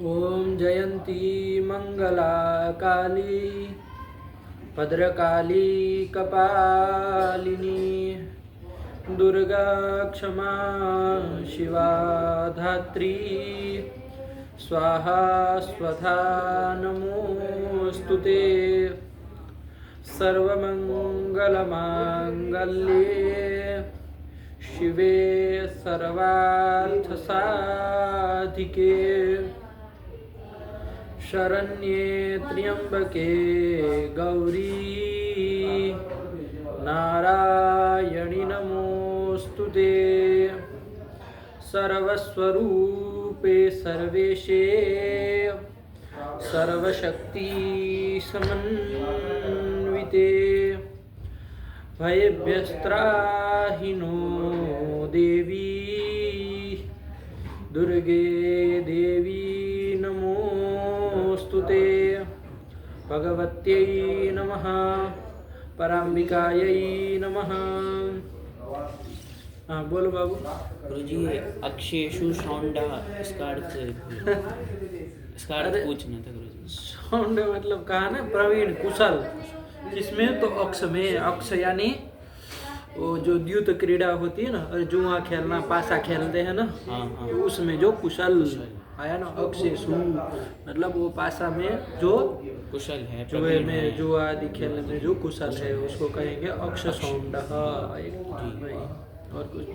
ओम जयंती मंगला काली भद्रकाली कपालिनी दुर्गा क्षमा शिवा धात्री स्वाहा स्वधा नमोस्तुते सर्वमंगलमांगल्ये शिवे सर्वार्थसाधिके शरण्ये त्र्यंबके गौरी नारायणि नमोस्तुते सर्वस्वरूपे सर्वेशे सर्वशक्ति समन्विते भयभ्यस्त्राहि नो देवी दुर्गे देवी नमोस्तुते भगवत्यै नमः पराम्बिकायै नमः। हाँ बोलो बाबू। गुरुजी अक्षयेषु सौंडः इसका अर्थ पूछना था गुरुजी। सौंड मतलब कहा ना प्रवीण कुशल, किसमें तो अक्ष में, अक्ष यानी वो जो द्यूत क्रीड़ा होती है ना, और जुआ खेलना पासा खेलते हैं ना, तो उसमें जो कुशल आया ना, अक्षयेषु मतलब वो पासा में जो कुशल है, जुए में जुआ आदि खेलने में जो कुशल है उसको कहेंगे अक्ष सौंड। और कुछ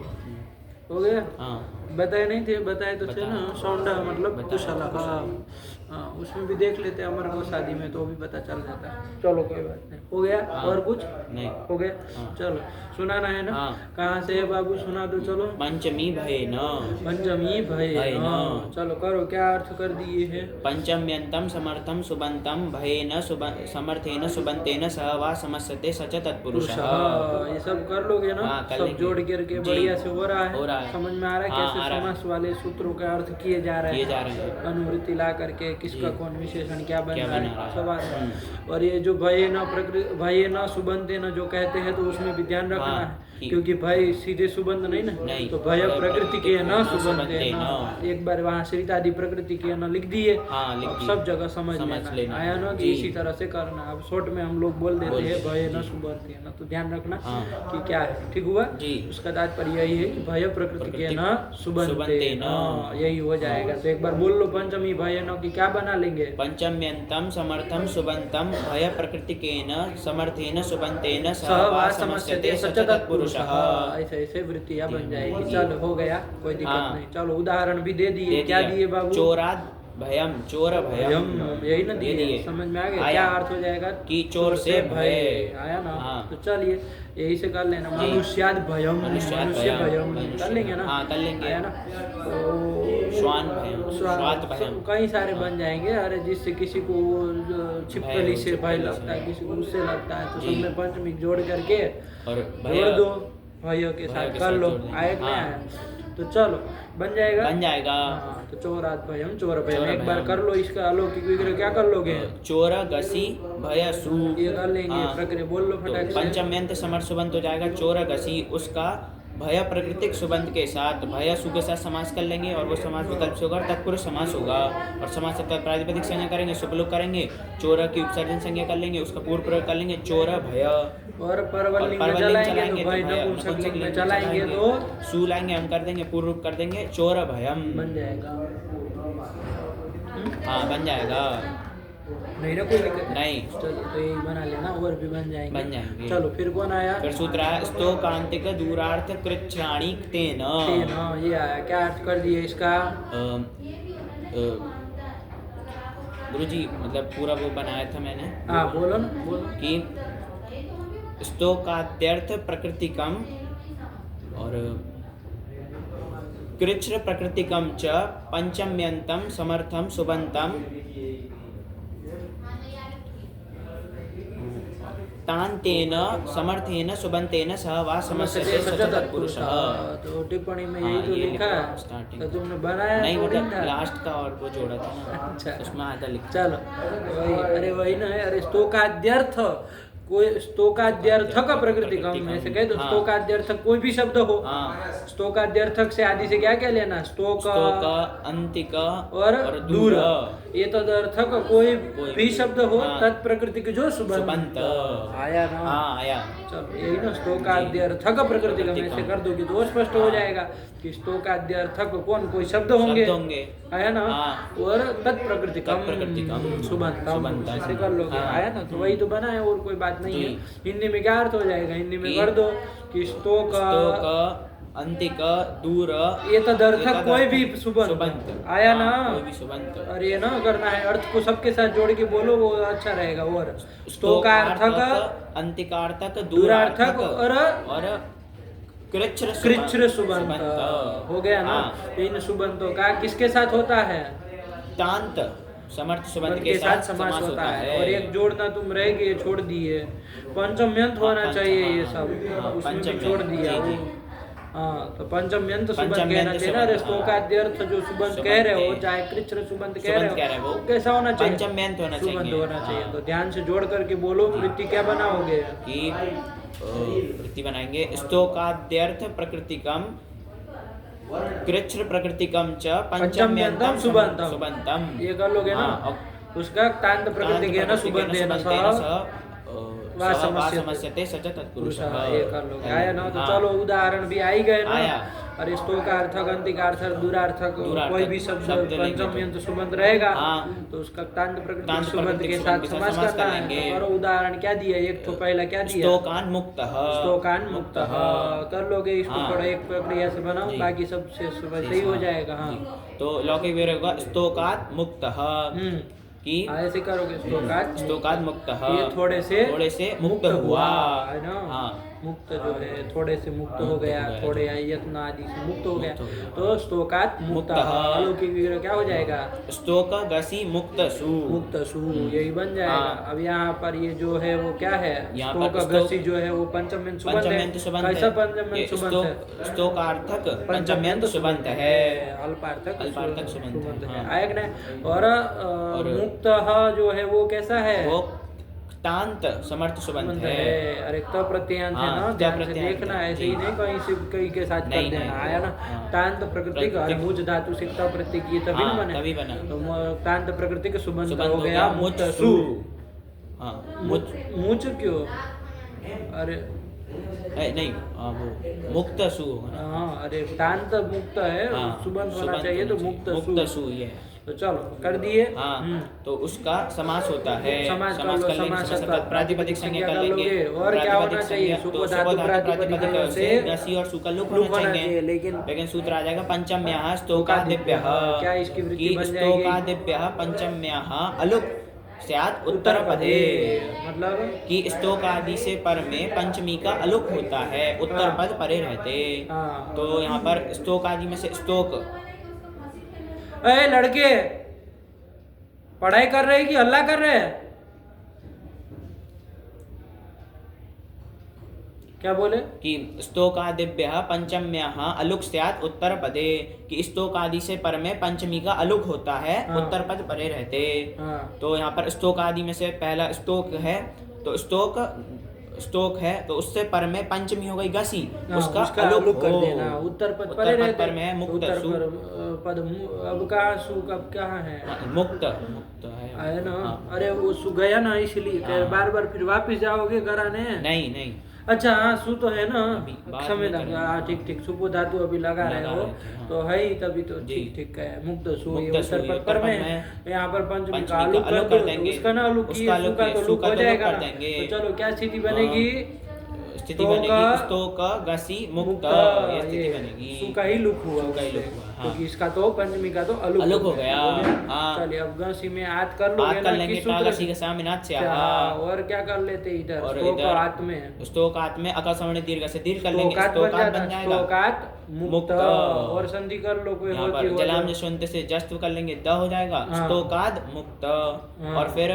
हो गया? हाँ बताए नहीं थे, बताए तो थे ना, सौंडा मतलब कुशल। हाँ उसमें भी देख लेते हैं अमर को शादी में, तो भी पता चल जाता है। चलो कोई बात नहीं, हो गया? और कुछ नहीं हो गया? चलो सुनाना है ना? कहाँ से है बाबू, सुना दो चलो। पंचमी भयेन, पंचमी भयेन, चलो करो, क्या अर्थ कर दिए है? पंचम्यंतम समर्थम सुबंतम भयेन समर्थेन सुबंतेन सह वा समस्यते स च तत्पुरुषः। ये सब कर लोगे ना? सब जोड़ करके बढ़िया से हो रहा है, समझ में आ रहा है कैसे समास वाले सूत्रों का अर्थ किए जा रहे हैं, अनुवृत्ति ला करके किसका कौन विशेषण क्या बन रहा है सब आ रहा है। और ये जो भय न प्रकृति भय न सुबंधे न जो कहते हैं, तो उसमें भी ध्यान रखना है, क्योंकि भय सीधे सुबंध नहीं ना, तो भय प्रकृति के न सुबंधे न। एक बार वहाँ श्रीतादि प्रकृति के न लिख दिए, सब जगह समझ लेना आया ना कि इसी तरह से करना। अब शॉर्ट में हम लोग बोल देते हैं भय न सुबंधे न, तो ध्यान रखना कि क्या है, ठीक हुआ? उसका तात्पर्य यही है कि भय प्रकृति के न सुबंधे न, यही हो जाएगा। तो एक बार बोल लो पंचमी भय न की क्या बना लेंगे? पंचम्यंतम समर्थम सुबंतम भय प्रकृतिकेन समर्थेन सुबंतेन सह वा समस्यते स च तत्पुरुषः। ऐसे ऐसे वृत्तियां बन जाएगी। चलो हो गया, कोई दिक्कत नहीं। चलो उदाहरण भी दे दिए, क्या दिए बाबू? चोराद भयम, चोर भयम, यही ना दिए, समझ में आ गया? क्या अर्थ हो जाएगा कि चोर से भय आया ना? तो चलिए यही से कर लेना, मनुष्याद भयम, मनुष्य भयम कर लेंगे ना? हाँ कर लेंगे, है ना? श्वान भयम, श्वात भयम, कई सारे बन जाएंगे। अरे जिससे किसी को छिपकली से भय लगता है, किसी को उससे लगता है, तो सब में पंचमी जोड़ करके और जोड़ दो, भय के साथ कर लो। आए नहीं आया? तो चलो बन जाएगा, बन जाएगा। तो चोरात भयम, चोर भयम एक बार कर लो। इसका अलौकिक विग्रह क्या कर लोगे? चोर गसी भयसु, ये कर लेंगे। प्रक्रिया बोल लो फटाक से। पंचम्यंत समर्थ सुबंत हो जाएगा चोर गसी, उसका भय प्राकृतिक सुबंध के साथ भय सु के साथ समास कर लेंगे, और वो समास विकल्प से होगा, तत्पुरुष समास होगा। और समास से प्रातिपदिक संज्ञा करेंगे, शुभलोक करेंगे, चोर की उपसर्जन संज्ञा कर लेंगे, उसका पूर्व प्रयोग कर लेंगे, चोर भय। और परवलिंग में चलाएंगे तो भय नपुंसकलिंग में चलाएंगे तो सु लाएंगे, हम कर देंगे, पूर्व रूप कर देंगे, चोर भयम बन जाएगा। हाँ बन जाएगा, नहीं ना कोई दिक्कत नहीं। चलो तो यही बना लेना, और भी बन जाएंगे। चलो फिर कौन आया? फिर सूत्र आया स्तोकांतिक दूरार्थ कृच्छ्राणि तेन। ये आया, क्या अर्थ कर दिए इसका? गुरुजी मतलब पूरा वो बनाया था मैंने। हाँ बोलो ना, बोलो। कि स्तोकाद्यर्थ प्रकृतिकम और कृच्छ्र प्रकृतिकम च पंचम्यंतम समर्थम सुबंतम तान्तेन समर्थेन सुबंतेन सह वा समस्यते स च तत्पुरुषः। तो टिप्पणी में यही तो लिखा है, तो तुमने बनाया नहीं, थोड़ी मतलब था। लास्ट का और वो जोड़ा था ना। अच्छा उसमें आधा लिखा। चलो वही, अरे वही ना है। अरे स्तोकाद्यर्थ कोई स्तोकाद्यर्थक प्रकृतिकम में से कहे तो स्तोकाद्यर्थक कोई भी शब्द हो। स्तोकाद्यर्थक से आदि से क्या क्या लेना, स्तोक, अंतिक और दूर। ये तदर्थक कोई भी शब्द हो तत्प्रकृति की जो सुबंत आया ना। आया। चलो यही ना, स्तोकाद्यर्थक प्रकृतिकम ऐसे कर दो कि तो स्पष्ट हो जाएगा कि स्तोकाद्यर्थक कौन कोई शब्द होंगे, आया ना। और तत्प्रकृतिकम सुबंत ऐसे कर लोगे, आया ना। तो वही तो बना है, और कोई बात नहीं है। हिंदी में क्या अर्थ हो जाएगा, हिंदी में कर दो कि स्तोक, अंतिक, दूर, ये तदर्थक कोई भी सुबंत, आया ना। कोई भी सुबंत। और ये ना करना है, अर्थ को सबके साथ जोड़ के बोलो, वो अच्छा रहेगा। और स्तोकार्थक, अंतिकार्थक, दूरार्थक और कृच्छ्र सुबंत हो गया ना। इन सुबंतों का किसके साथ होता है, तांत समर्थ सुबंत के साथ समास होता है। और एक जोड़ना तुम रह गए, छोड़ दिए, पंचम्यंत होना चाहिए ये सब, उसमें भी छोड़ दिया। हाँ, तो पंचम्यंत सुबंत कहना चाहिए ना। स्तोकाद्यर्थ जो सुबंत कह रहे हो, चाहे कृच्छ्र सुबंत कह रहे हो, कैसा होना चाहिए, पंचम्यंत होना चाहिए, सुबंत होना चाहिए। तो ध्यान से जोड़ करके बोलो। वृत्ति क्या बनाओगे, कि वृत्ति बनाएंगे, स्तोकाद्यर्थ प्रकृतिकम कृच्छ्र प्रकृतिकम च पंचम्यंतम सुबंतम। ये कर लोगे ना। उसका तांत प्रकृति के ना सुबंत है ना, वासमस्यते सच तत्पुरुष, ये कर लोगे, आया ना। तो चलो उदाहरण भी आ ही गए ना। अरे स्तोकार्थक, अंतिकार्थक, दूरार्थक कोई भी शब्द पंचम्यंत सुबंत रहेगा तो उसका तांत प्रकृति सुबंत के साथ समास करना है। और उदाहरण क्या दिया, एक तो पहला क्या दिया, स्तोकान मुक्तः, स्तोकान मुक्तः कर लोगे। इसको थोड़ा एक प्रक्रिया से बनाओ, बाकी सब से सही हो जाएगा। हाँ, तो लौकिक विग्रह होगा स्तोकात मुक्तः, कि ऐसे करोगे, स्तोकात मुक्तः, ये थोड़े से मुक्त हुआ, है ना। मुक्त जो है थोड़े से मुक्त हो गया, थोड़े यत्न आदि से मुक्त हो गया, तो स्तोकात मुक्तः। अलौकिक विग्रह क्या हो जाएगा, स्तोक गसी मुक्तसु, यही बन जाएगा। अब यहाँ पर ये जो है वो क्या है, स्तोक गसी जो है वो पंचम्यंत सुबंत है। कैसा पंचम्यंत सुबंत है, स्तोकार्थक पंचम्यंत सुबंत है, अल्पार्थक सुबंत है, आएगा ना। और मुक्तः जो है वो कैसा है, वो तांत समर्थ सुबंत है। अरे तो प्रत्ययांत है ना, ध्यान से देखना, ऐसे ही नहीं कहीं से कहीं के साथ कर देना, आया ना। तांत प्रकृति का मुझ धातु से प्रत्यय की तभी बना, तो तांत प्रकृति के सुबंत हो गया मुचसु। मुच क्यों, अरे नहीं वो मुक्तसु, अरे तांत मुक्त है, सुबंत होना चाहिए, तो मुक्तसु ये। तो चलो कर दिए। तो उसका समास होता है, समास प्रातिपदिक संज्ञा कर लेंगे। और क्या होना चाहिए, सुपधातु प्रातिपदिक से गसी और सुका लुक होना चाहिए। लेकिन सूत्र आ जाएगा पंचम्यः स्तोकादिभ्यः, क्या इसकी वृत्ति बन जाएगी, स्तोकादिभ्यः पंचम्यः अलुक स्यात् उत्तरपदे, मतलब कि स्तोक आदि से पर में पंचमी का अलुक होता है, उत्तर पद परे रहते। तो यहाँ पर स्तोक आदि में से स्तोक, ए लड़के पढ़ाई कर रहे कि हल्ला कर रहे हैं, क्या बोले, कि स्तोकादिभ्यः पंचम्यः अलुक स्यात् उत्तर पदे, कि स्तोक आदि से पर में पंचमी का अलुक होता है, उत्तर पद परे रहते। तो यहाँ पर स्तोक आदि में से पहला स्तोक है, तो स्तोक है तो उससे पर में पंचमी हो गई गसी, उसका अलुक कर देना, उत्तर पद परे रहते। पर में मुक्त पद, अब कहाँ सु कब कहाँ है, मुक्त है ना। अरे वो सु गया ना, इसलिए बार बार फिर वापिस जाओगे कराने, नहीं अच्छा हाँ, सु तो है ना, समय लगा, ठीक सुपो धातु अभी लगा रहे हो, तो है ही, तभी तो ठीक है। मुक्त सु ये उत्तर पद पर में, यहाँ पर पंचमी का अलुक कर दो, उसका ना अलुक किया, सुका तो लुक हो जाएगा। तो चलो क्या स्थिति बनेगी, स्तोक गसी मुक्त, ये स्थिति बनेगी, सुका ही लुक हुआ, क्योंकि इसका तो पंचमी का तो अलुक हो गया। चलिए अब गसी में आत कर लोगे ना, किस सूत्र से के सामने से, और क्या कर लेते इधर, स्तोक आत में, स्तोक आत में अका सवर्ण दीर्घ से दीर्घ कर लेंगे, स्तोकात बन जाएगा, स्तोकात मुक्त। और संधि कर लो, कोई होती हो, जलाम जशवंत से जस्त कर लेंगे, द हो जाएगा, स्तोकाद मुक्त। और फिर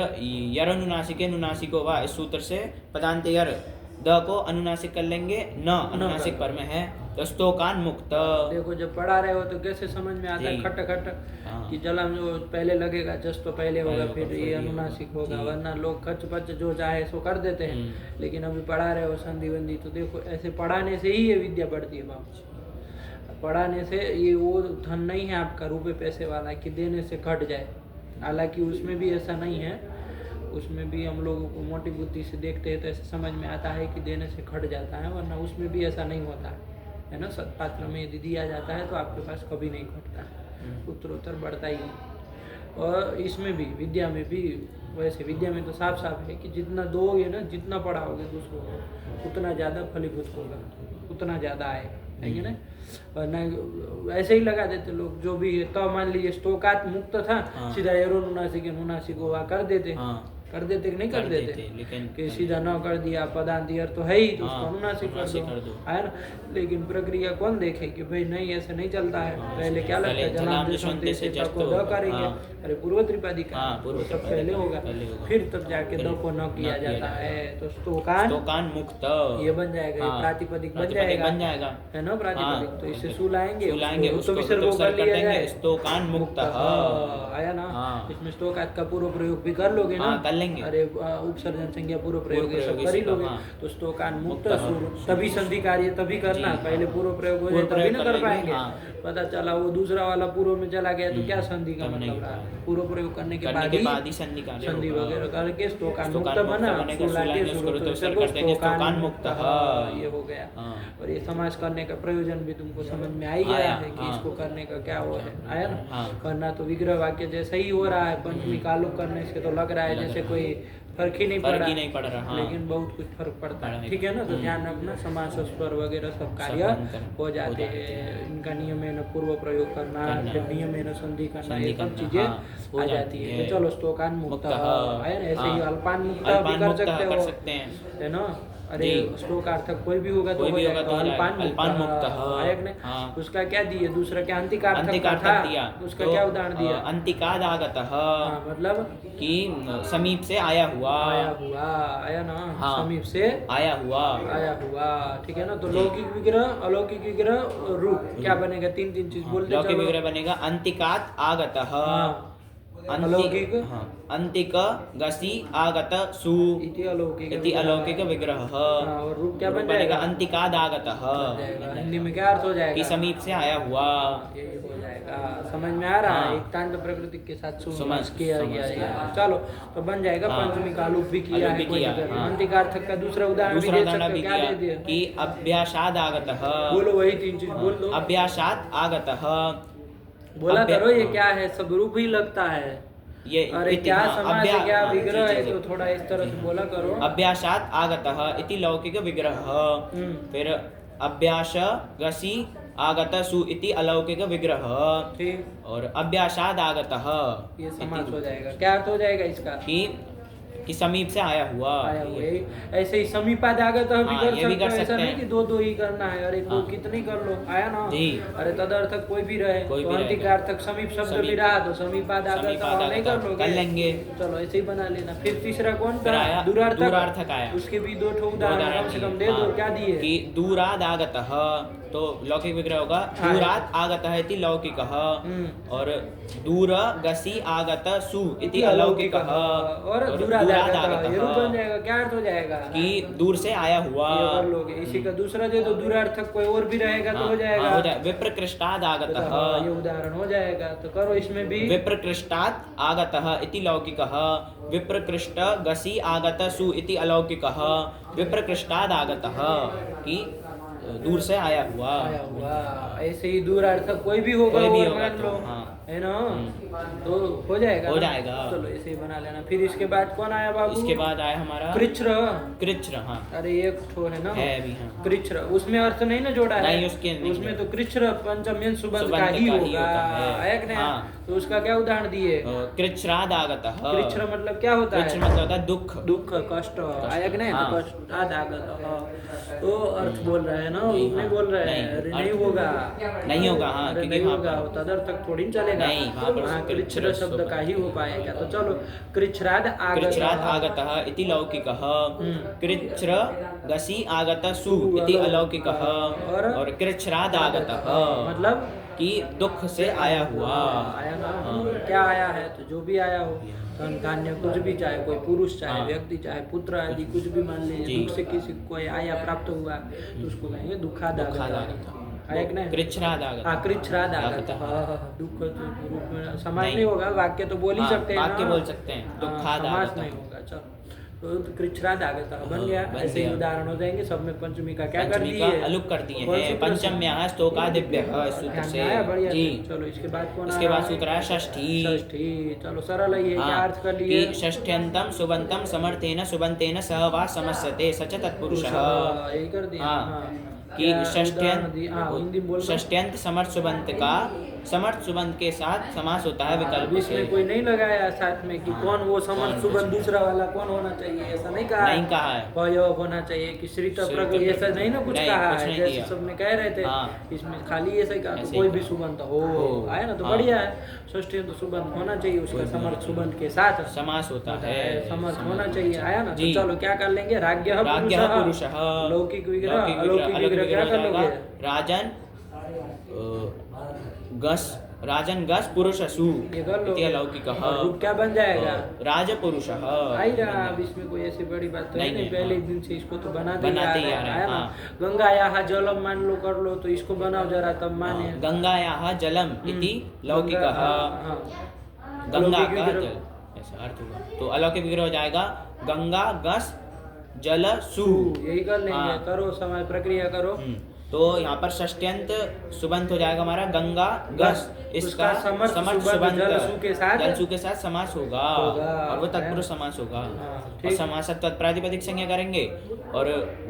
यरनुनासिके नुनासिको वा, इस सूत्र से पदांत यर द को अनुनासिक कर लेंगे, न अनुनासिक पर में है तो स्तोकान मुक्त। देखो जब पढ़ा रहे हो तो कैसे समझ में आता है खट खट कि जलम जो पहले लगेगा जस तो पहले होगा फिर ये अनुनासिक होगा, वरना लोग खच पच जो चाहे सो कर देते हैं। लेकिन अभी पढ़ा रहे हो संधि बंदी तो देखो ऐसे पढ़ाने से ही ये विद्या बढ़ती है बाबू। पढ़ाने से ये वो धन नहीं है आपका रुपए पैसे वाला कि देने से घट जाए, हालांकि उसमें भी ऐसा नहीं है, उसमें भी हम लोगों को मोटी बुद्धि से देखते हैं तो ऐसे समझ में आता है कि देने से घट जाता है, वरना उसमें भी ऐसा नहीं होता है ना। सत्पात्र में यदि दिया जाता है तो आपके पास कभी नहीं घटता, उत्तरोत्तर बढ़ता ही है। और इसमें भी विद्या में भी वैसे, विद्या में तो साफ साफ है कि जितना दोगे ना, जितना पढ़ाओगे दूसरों को उतना ज़्यादा फलीभूत होगा, उतना ज़्यादा आएगा ना। वरना ऐसे ही लगा देते लोग जो भी है। तो मान लीजिए स्तोकात मुक्त था, सीधा एरो नुनासिक नुनासिक हुआ कर देते, कर देते कि नहीं कर देते, लेकिन कि सीधा न कर दिया पदांत अर्थ तो है ही तो उसको अनुनासिक कर दो, है ना। लेकिन प्रक्रिया कौन देखे कि भाई नहीं ऐसे नहीं चलता है। पहले क्या लगता है जलाम से को द करेंगे, अरे पूर्व त्रिपादी का सब पहले होगा, फिर तब जाके द को न किया जाता है तो स्तोकान मुक्त ये बन जाएगा, ये प्रातिपदिक बन जाएगा है ना प्रातिपदिक। तो इससे सु लाएंगे तो विसर्ग कर लिया जाए, स्तोकान मुक्त आया ना। इसमें स्तोकात का पूर्व प्रयोग भी कर लोगे ना, लेंगे। अरे उपसर्जन संज्ञा पूर्व प्रयोग सब कर ही लोगे तो स्तोकान मुक्त तभी संधि कार्य तभी करना, पहले पूर्व प्रयोग हो जाए तभी ना कर पाएंगे। पता चला वो दूसरा वाला पूर्व में चला गया तो क्या संधि का मतलब रहा। पूर्व प्रयोग करने के बाद ही संधि वगैरह करके स्तोकान मुक्त बना, स्तोकान मुक्त ये हो गया। और ये समास करने का प्रयोजन भी तुमको समझ में आ ही गया है कि इसको करने का क्या वो है, आया ना। वरना तो विग्रह वाक्य जैसा ही हो रहा है, पंचमी कालुक करने से तो लग रहा है जैसे कोई फर्क ही नहीं पड़ रहा, लेकिन बहुत कुछ फर्क पड़ता है, ठीक है ना। तो ध्यान रखना, समास स्वर वगैरह सब कार्य हो जाते हैं। इनका नियम है न पूर्व प्रयोग करना, फिर नियम है न संधि करना, ये सब चीजें आ जाती है। तो चलो स्तोकान मुक्त है ना, ऐसे ही अल्पान मुक्त भी कर सकते हैं, है ना। अरे श्लोकार्थक कोई भी होगा तो हो जाएगा, तो अल्पान मुक्त है। उसका क्या दिए दूसरा, क्या अंतिकार्थक था, उसका क्या उदाहरण दिया, अंतिकाद आगत, मतलब कि समीप से आया हुआ आया ना, समीप से आया हुआ, ठीक है ना। तो लौकिक विग्रह अलौकिक विग्रह रूप क्या बनेगा, तीन चीज बोलते। लौकिक विग्रह बनेगा अंतिकात आगत, अलौकिक अंतिक गसी आगत सु इति अलौकिक विग्रह। और रूप क्या बन जाएगा, अंतिकाद आगत, हिंदी में क्या अर्थ हो जाएगा, कि समीप से आया हुआ, यही हो जाएगा। समझ में आ रहा है, एक तांड प्रकृति के साथ समास किया गया। चलो तो बन जाएगा पंचमी का लुप भी किया है। अंतिकार्थक का दूसरा उदाहरण भी दे सकते, क्या दे दिया कि अभ्यासाद आगत, बोलो वही तीन चीज बोल दो। अभ्यासाद आगत बोला करो, ये क्या है, सब रूप ही लगता है ये। अरे क्या समास है, क्या विग्रह है, तो थोड़ा इस तरह से बोला करो। अभ्यासात आगतः इति लौकिक विग्रह, फिर अभ्यास गसी आगत सु इति अलौकिक विग्रह, और अभ्यासाद आगतः ये समास हो जाएगा। क्या अर्थ हो जाएगा इसका, कि समीप से आया हुआ। ऐसे ही समीपाद आगत भी कर सकते हैं, कि दो ही करना है। अरे दो कितनी कर लो, आया ना। अरे तदर्थक कोई भी रहे, तो अंतिकार्थक समीप शब्द भी रहा तो समीपाद आगत नहीं कर लोगे, कर लेंगे। चलो ऐसे ही बना लेना। फिर तीसरा कौन का, दूरार्थक आया, उसके भी दो उदाहरण कम से कम दे दो। क्या दिए, कि दूराद आगत, तो लौकिक विग्रह होगा दूरात आगत है इति लौकिक, और दूर गसी आगत सु इति अलौकिक, और दूराद आगत ये रूप बन जाएगा। क्या अर्थ हो जाएगा, कि दूर से आया हुआ, कर लोगे। इसी का दूसरा दे दो, दूरार्थक कोई और भी रहेगा तो हो जाएगा विप्रकृष्टाद आगत, ये उदाहरण हो जाएगा। तो करो इसमें भी, विप्रकृष्टाद आगत इति लौकिक, विप्रकृष्ट गसी आगत सु इति अलौकिक, विप्रकृष्टाद आगत, कि दूर से आया हुआ। ऐसे ही दूरार्थक कोई भी होगा, मान लो, है ना, तो हो जाएगा। चलो ऐसे ही बना लेना। फिर इसके बाद कौन आया बाबू, इसके बाद आया हमारा कृच्छ्र। हाँ, अरे एक ठो है ना, है भी, हाँ। कृच्छ्र, उसमें अर्थ नहीं ना जोड़ा है, उसमें तो कृच्छ्र पंचम सुबंध का ही होगा, आया कि नहीं। तो उसका क्या उदाहरण दिए, कृच्छ्राद आगत। कृच्छ्र मतलब क्या होता है, कृच्छ्र मतलब होता है दुख कष्ट, आया कि नहीं। तो कष्टाद आगत, तो अर्थ बोल रहे हैं ना, नहीं बोल रहे हैं, नहीं होगा, हाँ, नहीं होगा, तदर्थक थोड़ी चलेगा। पाएगा? नहीं, वहाँ पर हाँ, कृच्छ्र शब्द का ही हो पाएगा। तो चलो, कृच्छ्राद आगतः इति लौकिकः, कृच्छ्र गसी आगतः सु इति अलौकिकः, और कृच्छ्राद आगतः मतलब कि दुख से आया हुआ। आया ना, क्या आया है? तो जो भी आया हो, संतान्य कुछ भी, चाहे कोई पुरुष, चाहे व्यक्ति, चाहे पुत्र आदि कुछ भी, मान लीजिए दुख से किसी को आया प्राप्त हुआ तो उसको कहेंगे दुखाद आगतः। कृच्छ्राद आगतः। दुख रूप में समास नहीं होगा, वाक्य तो बोल ही सकते हैं, वाक्य बोल सकते हैं, दुखाद समास नहीं होगा। चलो, तो कृच्छ्राद आगतः बन गया। ऐसे ही उदाहरण हो जाएंगे। सब में पंचमी का क्या कर दिए? अलुक कर दिए हैं। पंचम्याः स्तोकादिभ्यः सूत्र से। बढ़िया जी। चलो, इसके बाद कौन? इसके बाद सूत्र है षष्ठी। चलो, सरल है ये। क्या अर्थ कर लिए? षष्ठ्यंतम सुबंतम समर्थेन सुबंतेन सह वा समस्यते सच तत्पुरुषः। यही कर दिया कि षष्ठ्यंत समर्थ सुबंत का समर्थ सुबंत के साथ समास होता है विकल्प से। इसमें कोई नहीं लगाया साथ में कि कौन वो समर्थ सुबंत दूसरा वाला कौन होना चाहिए, ऐसा नहीं कहा है। प्रयोग होना चाहिए कि श्रित प्रयोग, ऐसा नहीं ना कुछ कहा है, जैसे सब में कह रहे थे। इसमें खाली ऐसा ही कहा, तो कोई भी सुबंत हो आया ना, तो बढ़िया है। षष्ठ्यंत सुबंत होना चाहिए, उसका समर्थ सुबंत के साथ समास होता है, समर्थ होना चाहिए, आया ना। तो चलो, क्या कर लेंगे? राज्ञः पुरुषः, लौकिक विग्रह, अलौकिक विग्रह क्या कर लोगे? राजन गस पुरुषसु इति अलौकिकः। रूप क्या बन जाएगा? राजपुरुषः। आई रहा। अब इसमें कोई ऐसी बड़ी बात तो नहीं, पहले दिन से इसको तो बनाते ही आ रहा है ना। गंगायाः जलम मान लो, कर लो, तो इसको बनाओ जरा, तब माने। गंगायाः जलम इति लौकिकः। गंगा का जल, ऐसा अर्थ होगा। तो अलौकिक विग्रह हो जाएगा गंगा गस जल सु। यही कर लेंगे। करो, समय प्रक्रिया करो। तो यहाँ पर षष्ठ्यंत सुबंत हो जाएगा हमारा गंगा गस। इसका समर्थ सुबंत जलसु के साथ समास होगा और वो तत्पुरुष समास होगा। और समासत्व प्रातिपदिक संज्ञा करेंगे और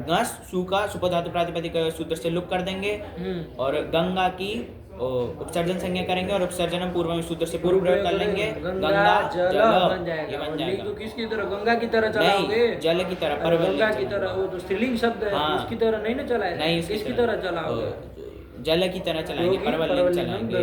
गस सु का सुपधातु प्रातिपदिक सूत्र से लुक कर देंगे और गंगा की उपसर्जन संज्ञा करेंगे और उपसर्जन पूर्व सूत्र से पूर्व प्रयोग कर लेंगे। गंगा जल बन जाएगा। तो किसकी तरह? गंगा की तरह चलाओगे? जल की तरह। गंगा की तरह, वो तो स्त्रीलिंग शब्द है, उसकी तरह नहीं ना चलाए। नहीं, किसकी तरह चलाओगे? जल की तरह चलाएंगे, परवल चलाएंगे।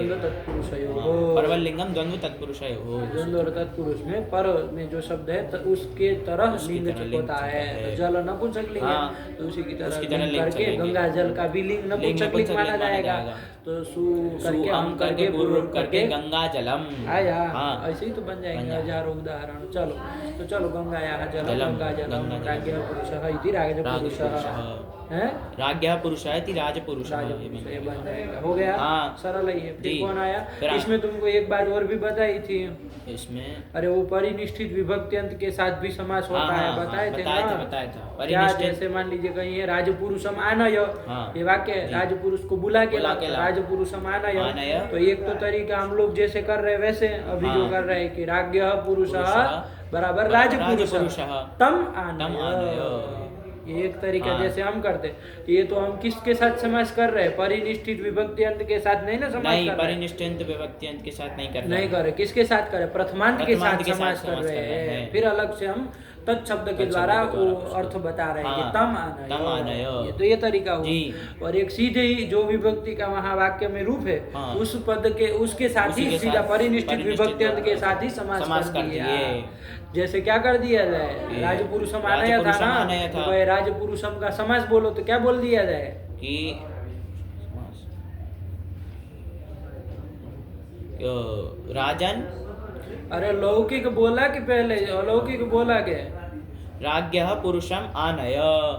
परवल लिंगम द्वंद्व तत्पुरुषयोः। द्वंद्व और तत्पुरुष में पर में जो शब्द है तो उसके तरह लिंग होता है। तो जल नपुंसक लिंग है, तो उसी की तरह लिंग करके गंगा जल का भी लिंग नपुंसक लिंग माना जाएगा। तो सु करके हम करके पूर्व करके गंगा जलम आया। ऐसे ही तो बन जाएंगे हजारों उदाहरण। चलो, तो चलो, गंगायाः जलम, गंगा जलम, राज्ञः पुरुषः इति राजपुरुषः है, राज्ञः पुरुषः इति राजपुरुषः। ये बन जाएगा। हो गया। सरल है ये। फिर कौन आया? इसमें तुमको एक बात और भी बताई थी। इसमें अरे वो परिनिष्ठित विभक्ति अंत के साथ भी समास होता है, बताए थे ना। क्या? जैसे मान लीजिए कहीं है राजपुरुषम आनय, ये वाक्य राजपुरुष को बुला के राजपुरुषम आनय। तो एक तो तरीका हम लोग जैसे कर रहे वैसे अभी जो कर रहे हैं कि राज्ञः पुरुषः बराबर राजपुरुषः तम आनय। ये एक तरीका जैसे हम करते। ये तो हम किसके साथ समास कर रहे हैं? परिनिष्ठित विभक्ति अंत के साथ नहीं ना समास कर रहे हैं। परिनिष्ठित विभक्ति अंत के साथ नहीं कर रहे। नहीं कर रहे। किसके साथ कर रहे? प्रथमांत के साथ समास कर रहे हैं। फिर अलग से हम तत्शब्द के द्वारा वो अर्थ बता रहे हैं कि तम आनय। तो ये तरीका हुआ। और एक सीधे ही जो विभक्ति का वहाँ वाक्य में रूप है उस पद के उसके साथ ही सीधा परिनिष्ठित विभक्ति अंत के साथ ही समास कर दिया। जैसे क्या कर दिया जाए? राजपुरुषम आनय था ना, तो राजपुरुषम का समास बोलो तो क्या बोल दिया जाए? कि राजन। अरे लौकिक बोला कि पहले अलौकिक बोला के? राज्ञः पुरुषम आनय।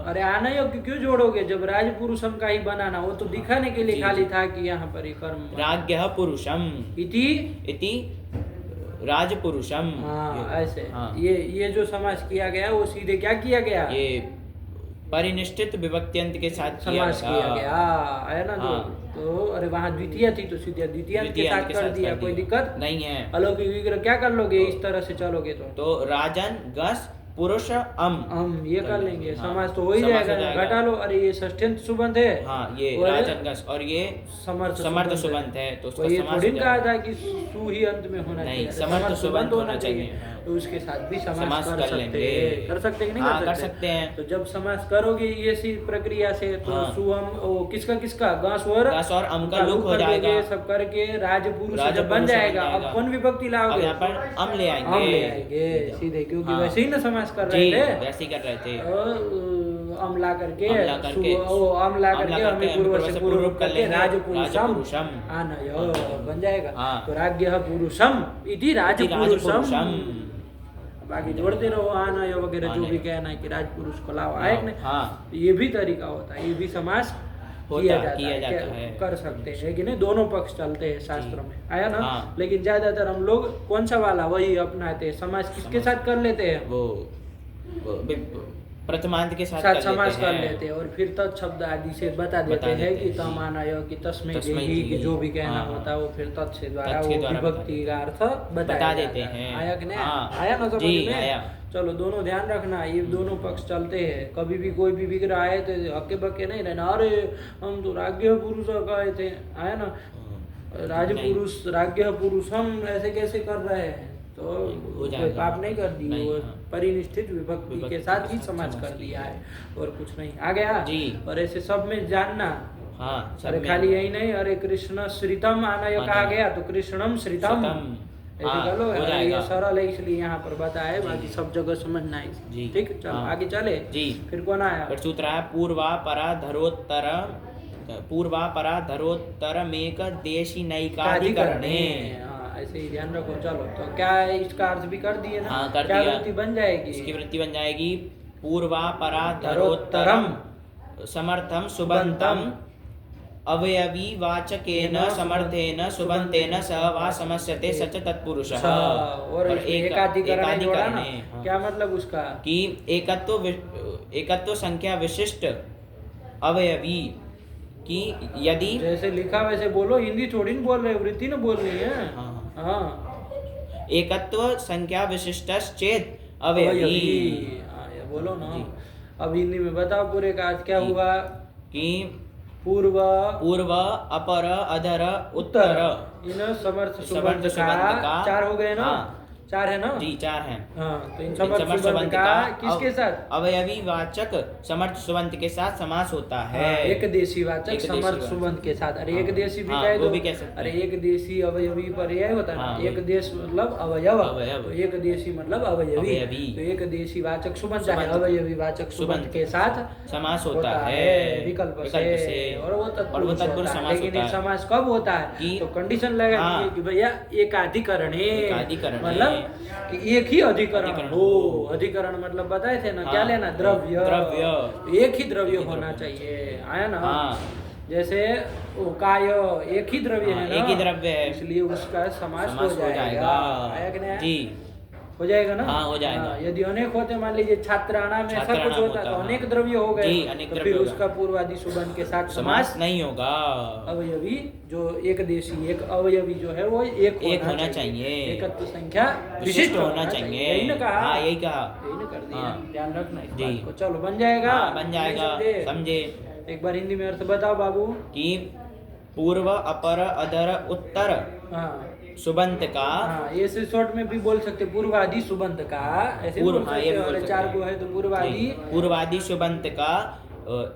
अरे आनय क्यों जोड़ोगे जब राजपुरुषम का ही बनाना? वो तो दिखाने के लिए खाली था कि यहाँ पर कर्म। राज्ञः पुरुषम इति राजपुरुषम। ऐसे। ये जो समास किया गया वो सीधे क्या किया गया? ये परिनिष्ठित विभक्त्यंत के साथ समास किया गया है ना। तो अरे वहाँ द्वितीय थी तो सीधे द्वितीय के साथ कर दिया, कोई दिक्कत नहीं है। अलौकिक विग्रह क्या कर लोगे? इस तरह से चलोगे तो राजन गस तत्पुरुष हम ये कर लेंगे, समास तो हो ही जाएगा। घटा लो, अरे ये षष्ठ्यंत सुबंत है, हाँ ये राजन और ये समर्थ सुबंत है, तो उसका ये समास थोड़ी कहा था कि सु ही अंत में होना चाहिए, समर्थ सुबंत होना चाहिए, तो उसके साथ भी समास कर सकते हैं कि नहीं कर सकते हैं। तो जब समास करोगे ये सी प्रक्रिया से तो सुअम किसका गा स्वर और अम का लुक हो जाएगा, सब करके राजपुरुष जब बन जाएगा, अब कौन विभक्ति लाओगे, यहाँ पर अम ले आएंगे सीधे, क्योंकि वैसे ही ना समास कर रहे थे, वैसे ही कर रहे थे, अमला करके हमें पूर्व से पूर्व कर लेंगे, राजपुरुषम आनयो बन जाएगा, तो राज्ञः पुरुषम इति राजपुरुषम, बाकी जोड़ते रहो आनय वगैरह जो भी कहना है कि राजपुरुष को लाओ, आए नहीं, ये भी तरीका होता है, ये भी समास किया जाता है, कर सकते हैं कि नहीं, दोनों पक्ष चलते हैं शास्त्रों में, आया ना। लेकिन ज्यादातर हम लोग कौन सा वाला वही अपनाते हैं, समास किसके साथ कर लेते हैं, वो प्रथमांत के साथ समास कर लेते हैं, और फिर तत्शब्द आदि से बता देते हैं कि तम आनय कि तस्मै देहि कि जो भी कहना होता है वो फिर तत् से द्वारा वो विभक्ति का अर्थ बता देते हैं, आया कि नहीं, आया ना समझ में। चलो दोनों ध्यान रखना, ये दोनों पक्ष चलते हैं, कभी भी कोई भी विग्रह आए तो हक्के बक्के नहीं रहना, अरे हम तो राज्ञः पुरुष कहे थे, आया ना, राजपुरुष राज्ञः पुरुष हम ऐसे कैसे कर रहे हैं, तो कोई पाप नहीं कर दी, वो परिनिष्ठित विभक्ति के साथ ही समाज कर दिया है, और कुछ नहीं, आ गया। और ऐसे सब में जानना, अरे खाली यही नहीं, अरे कृष्ण श्रितम आनय कहा गया तो कृष्णम श्रितम ऐसे कर लो, ये सरल है इसलिए यहाँ पर बताया, बाकी सब जगह समझना है, ठीक। चलो आगे चले, फिर कौन आया, सूत्र है पूर्वा परा मेक देशी नैकाधिकरणे, ऐसे ही ध्यान रखो। चलो तो क्या है, इसका अर्थ भी कर दिए ना, क्या वृत्ति बन जाएगी, इसकी वृत्ति बन जाएगी, पूर्वा पराधरोत्तरम समर्थम सुबंतम अवयवी वाचकेन समर्थेन सुबंतेन सह वा समस्यते सच तत्पुरुषः, और एकाधिकरण जोड़ा ना, क्या मतलब उसका, कि एकत्व संख्या विशिष्ट अवयवी, कि यदि जैसे लिखा वैसे बोलो, हिंदी थोड़ी न बोल रहे, वृत्ति न बोल रही है, एकत्व संख्या विशिष्टश्चेत् अवयवी, बोलो ना, अब हिंदी में बताओ पूरे का अर्थ क्या हुआ, कि पूर्व अपर अधर उत्तर इन समर्थ सुबंत का 4 हो गए ना, 4 है ना, जी 4 हैं, तो इन समर्थ सुबंत का किसके साथ, अवयवी वाचक समर्थ सुबंत के साथ समास होता है, एक देशी वाचक समर्थ सुबंत के साथ, अरे एक देशी भी कह दो, अरे एक देशी अवयवी पर्याय होता है ना, एक देश मतलब अवयव, तो एक देशी मतलब अवयवी, तो एक देशी वाचक सुबंत है, अवयवी वाचक सुबंत के साथ समास होता है विकल्प से, और वो तत्पुरुष होता है। लेकिन ये समास कब होता है, तो कंडीशन लगा कि भैया एकाधिकरण है, मतलब कि एक ही अधिकरण हो, अधिकरण मतलब बताए थे ना, क्या लेना, द्रव्य, एक ही द्रव्य होना चाहिए, आया ना, जैसे काय एक ही द्रव्य है ना, एक ही द्रव्य है, इसलिए उसका समास हो जाएगा, आया कि नहीं, जी हो जाएगा ना, हो जाएगा। यदि अनेक होते, मान लीजिए छात्राणाम में ऐसा कुछ होता तो अनेक द्रव्य हो गए, तो फिर उसका पूर्वादि सुबंत के साथ समास नहीं होगा, अवयवी जो एक देशी एक अवयवी जो है वो एक होना चाहिए, एकत्व संख्या विशिष्ट होना चाहिए, यही न कहा, यही कहा, यही न कर दिया, ध्यान रखना इस बात को। चलो बन जाएगा, समझे। एक बार हिंदी में अर्थ बताओ बाबू, कि पूर्व अपर अधर उत्तर सुबंत का, ऐसे शॉर्ट में भी बोल सकते, पूर्वादि सुबंत का, ऐसे बोल सकते, 4 को है तो पूर्वादि सुबंत का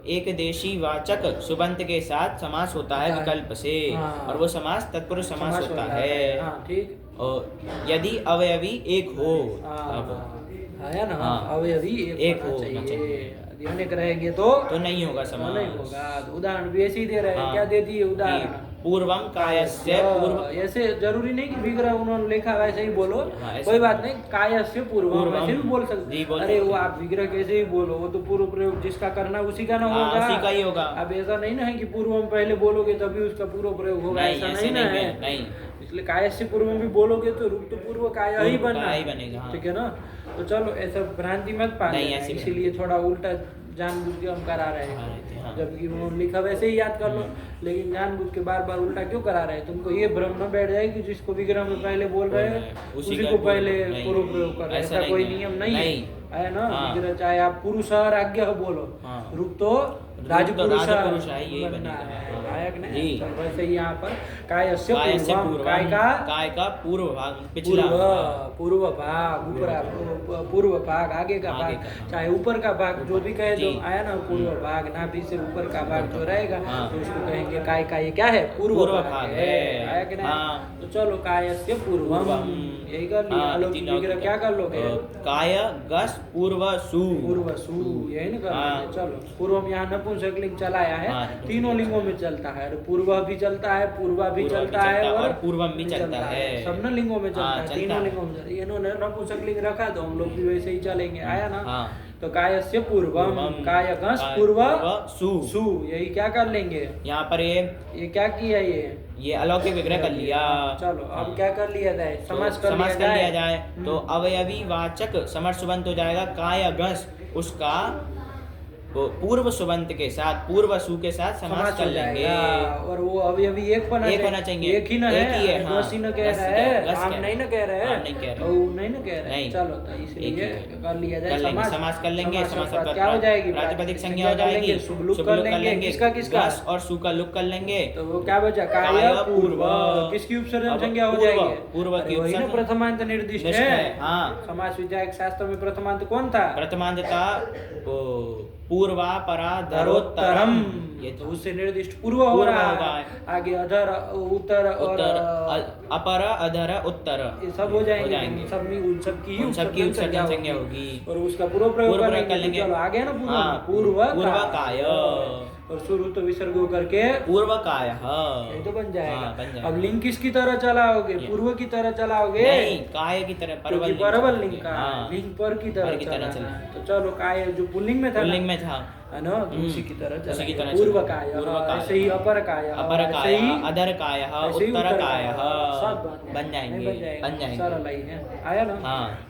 एक देशी वाचक सुबंत के साथ समास होता है विकल्प से, और वो समास तत्पुरुष समास होता है, ठीक। और यदि अवयवी एक हो, आया ना, अवयवी एक होना चाहिए, अनेक रहेंगे तो नहीं होगा समास, नहीं होगा। उदाहरण भी ऐसे ही दे रहे हैं, क्या दे दिए उदाहरण, पूर्वम कायस्य, ऐसे जरूरी नहीं कि विग्रह उन्होंने लिखा वैसे ही बोलो, कोई बात नहीं, कायस्य पूर्वम वैसे भी बोल सकते, अरे वो आप विग्रह कैसे ही बोलो, वो तो पूर्व प्रयोग जिसका करना उसी का ना होगा, उसी का ही होगा। अब ऐसा नहीं ना है कि पूर्वम पहले बोलोगे तभी उसका पूर्व प्रयोग होगा, ऐसा नहीं ना है, इसलिए कायस्य पूर्वम भी बोलोगे तो रूप तो पूर्व काय ही बनेगा, ठीक है ना। तो चलो ऐसा भ्रांति मत पाना, इसीलिए थोड़ा उल्टा जानबूझ के हम करा रहे हाँ। हैं, जबकि वो लिखा वैसे ही याद कर लो, लेकिन जानबूझ के बार बार उल्टा क्यों करा रहे हैं? तुमको ये भ्रम न बैठ जाए कि जिसको विग्रह में पहले बोल रहे हैं उसी को पहले पूर्व प्रयोग कर रहे हैं। ऐसा कोई नियम नहीं है ना। विग्रह चाहे आप पुरुष और आज्ञा हो बोलो, रूप तो राजपुरुष बनना है। वैसे ही यहाँ पर कायस्य पूर्वम, काय का पूर्व भाग, पिछला पूर्व भाग, पूर्व भाग, आगे का भाग, चाहे ऊपर का भाग जो भी कहे, जो आया ना पूर्व भाग, नाभि से ऊपर का भाग जो रहेगा तो उसको कहेंगे काय का, ये क्या है? पूर्व भाग है। आया कि नहीं? तो चलो कायस्य पूर्वम, यही कर लिया। अलौकिक विग्रह क्या कर लोगे? काय गस पूर्वसु, यही ना कर। चलो पूर्वम यहाँ नपुंसकलिंग चलाया है, तीनों लिंगों में चलता है। पूर्व भी चलता है, पूर्वा भी चलता है और पूर्वम भी चलता है। सब न लिंगों में चलता है, तीनों लिंगों में। इन्होंने नपुंसकलिंग रखा तो हम लोग भी वैसे ही चलेंगे। आया ना? तो कायस्य पूर्वम, कायगस पूर्वसु, यही क्या कर लेंगे यहाँ पर? ये क्या किया? ये अलौकिक विग्रह कर लिया। चलो अब क्या कर लिया जाए? समास कर लिया जाए। तो अवयवी वाचक समर्थ सुबंत हो जाएगा कायगस, उसका पूर्व सुबंत के साथ, पूर्व सु के साथ समास कर लेंगे। और वो अवयवी एक होना चाहिए, एक ही ना है, गस ही ना कह रहा है, हम नहीं ना कह रहे हैं, नहीं ना कह रहे हैं। चलो तो इसलिए कर लिया जाए, समास कर लेंगे। समास क्या हो जाएगी? प्रातिपदिक संज्ञा हो जाएगी, शुभ लुक कर लेंगे। किसका? और सु का लुक कर लेंगे। तो वो क्या बचा? काय पूर्व। किसकी उपसर्जन संज्ञा हो जाएगी? पूर्व की। वही ना प्रथमांत निर्दिष्ट है। समास विधायक शास्त्र में प्रथमांत कौन था? प्रथमांत था पूर्वापराधरोत्तरम, ये तो उससे निर्दिष्ट पूर्व हो रहा है। आगे अधर, उत्तर और अपर, अधर, उत्तर ये सब हो जाएंगे। सब में उन सब की उपसर्जन संज्ञा होगी और उसका पूर्व प्रयोग कर लेंगे। चलो आगे ना पूर्व काय और शुरू तो विसर्ग करके पूर्व काय, ये तो बन जाएगा। अब लिंग किसकी तरह चलाओगे? पूर्व की तरह चलाओगे? नहीं, काय की तरह, परवल लिंग का, लिंग पर की तरह चला। तो चलो काय जो पुल्लिंग में था, है ना, उसी की तरह पूर्व काय, ऐसे ही अपर काय, अधर काय, उत्तर काय, सब बन जाएंगे। सरल ही है। आया ना?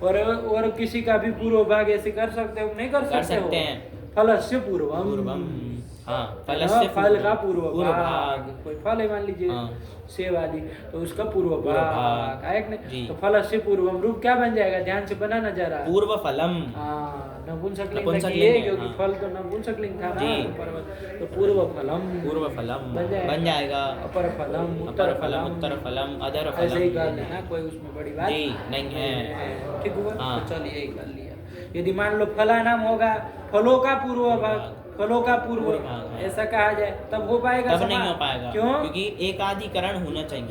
और किसी का भी पूर्व भाग ऐसे कर सकते हो? नहीं कर सकते हैं। फलस्य पूर्वम, फल का पूर्व भाग, कोई फल है मान लीजिए सेव आदि, तो उसका पूर्व भाग आया नहीं? तो फल से पूर्वम रूप क्या बन जाएगा? ध्यान से बनाना जरा। पूर्व फलम, नपुंसकलिंग क्योंकि फल तो नपुंसकलिंग था ना, तो पूर्व फलम बन जाएगा। अपर फलम, उत्तर फलम, अधर फलम, ऐसे ही कर लेना, कोई उसमें बड़ी बात नहीं है। ठीक हुआ? चलिए यही कर लिया। यदि मान लो फला नाम होगा, फलों का पूर्व भाग, फलों का पूर्व ऐसा कहा जाए, तब हो पाएगा? तब नहीं हो पाएगा। क्यों? क्योंकि एकाधिकरण होना चाहिए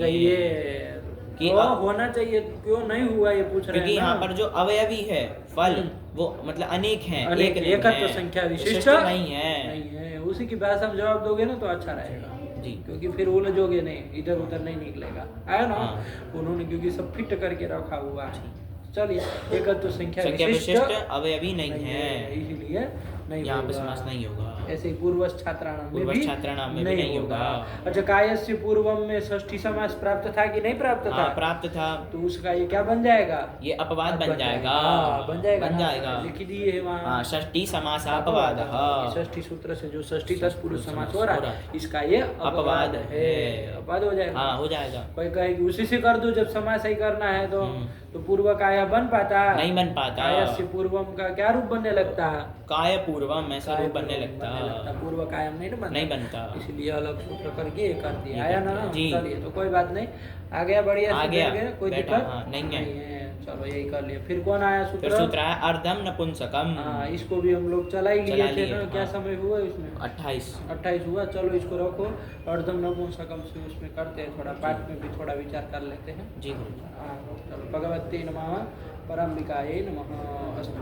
कि होना चाहिए। क्यों नहीं हुआ ये पूछ रहे हैं? क्योंकि यहाँ पर जो अवयवी है फल, वो मतलब अनेक हैं, एकत्व संख्या विशिष्ट नहीं है। उसी की भाषा में जवाब दोगे ना तो अच्छा रहेगा जी, क्योंकि फिर उलझोगे नहीं, इधर उधर नहीं निकलेगा। आया ना? उन्होंने क्योंकि सब फिट करके रखा हुआ है। चलिए एकत्व संख्या विशिष्ट अवयवी नहीं है, इसीलिए नहीं, यहाँ पे समास नहीं होगा। ऐसे ही पूर्वज छात्राणाम में भी नहीं होगा। अच्छा, कायस्य पूर्वम में षष्ठी समास प्राप्त था कि नहीं प्राप्त था? प्राप्त था। तो उसका ये क्या बन जाएगा? ये अपवाद बन जाएगा। बन जाएगा। लिख दिए है वहाँ षष्ठी समास अपवाद। षष्ठी सूत्र से जो षष्ठी तत्पुरुष समास हो रहा है, इसका ये अपवाद है। अपवाद हो जाएगा। हो जाएगा। कोई कहेगी उसी से कर दो, जब समास ही करना है तो पूर्व काया बन पाता? नहीं बन पाता। कायस्य पूर्वम का क्या रूप बनने लगता? काय पूर्वम ऐसा रूप बनने लगता। पूर्व कायम नहीं बनता। इसलिए अलग सूत्र करके ये कर दिया। आया ना? चलिए तो कोई बात नहीं, आ गया बढ़िया, कोई दिक्कत नहीं है। चलो यही कर लिया। फिर कौन आया सूत्र? सूत्र है अर्धम नपुंसकम। इसको भी हम लोग चला ही लिए थे ना। क्या समय हुआ इसमें? 28 हुआ। चलो इसको रखो, अर्धम नपुंसकम से उसमें करते हैं, थोड़ा पाठ में भी थोड़ा विचार कर लेते हैं जी। चलो भगवते नमः, परम्बिकायै नमः। अस्तु।